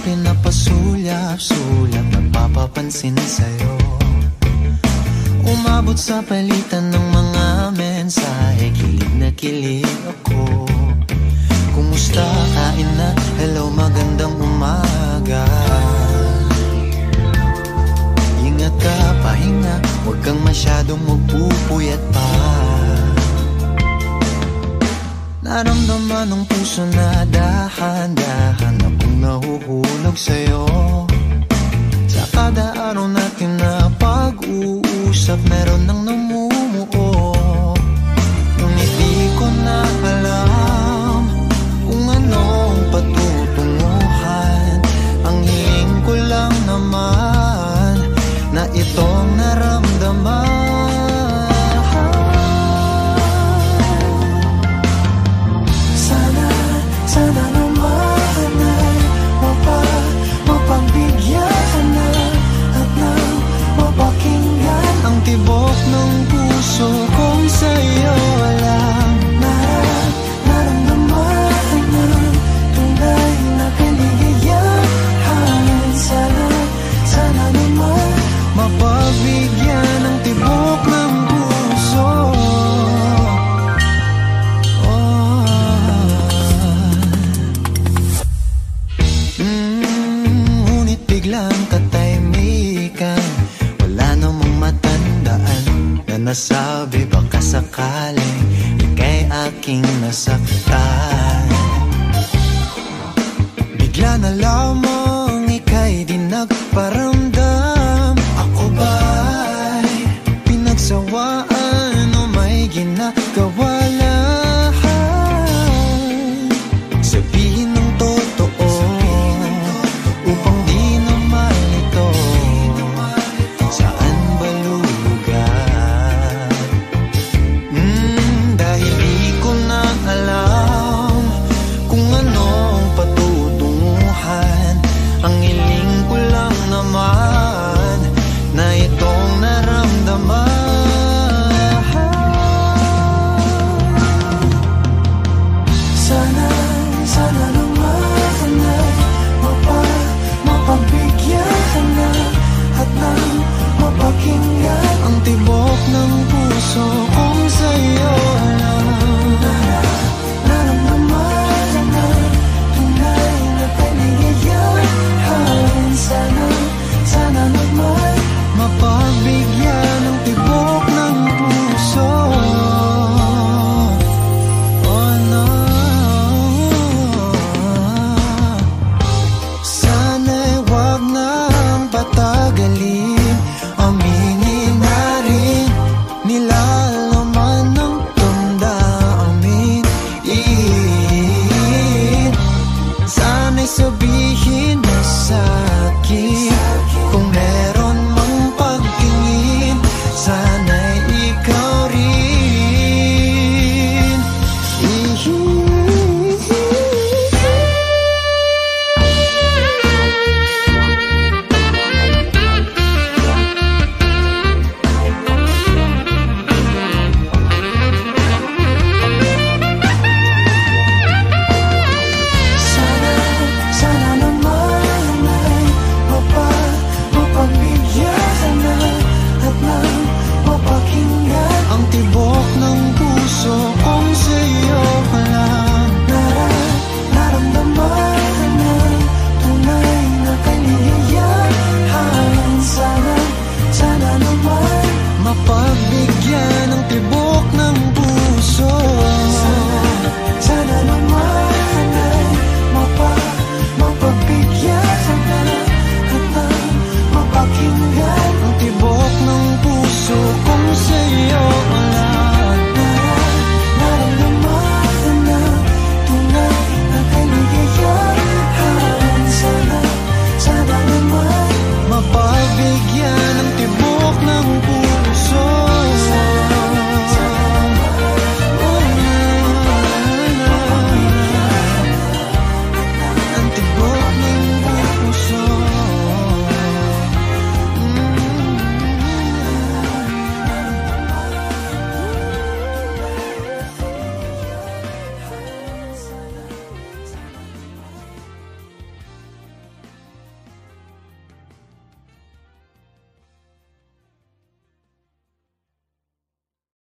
pinapasulyap-sulyap, nagpapapansin sa'yo. Umabot sa palitan ng mga mensahe, kilig na kilig ako. Kumusta, kain na, hello, magandang umaga. Ingat ka, pahinga, huwag kang masyadong magpupuyat pa. Naramdaman ng puso na dahan-dahan akong nahuhulog sa'yo. Sa kada araw natin na pag-uusap, meron nang namumuo. Ngunit di ko na alam kung anong patutunguhan. Ang hiling ko lang naman na itong naramdaman. Sana naman ay mapagbigyan na at nang mapakinggan ang tibok ng puso kong sa'yo lang. Naramdaman ng tunay na kaligayahan. Sana naman mapagbigyan ang tibok ng puso. Biglang katahimikan, wala namang matandaan na nasabi baka sakaling ika'y aking nasaktan. Bigla na lamang ika'y di nagparamdam. Ako ba'y pinagsawaan o may ginagawa?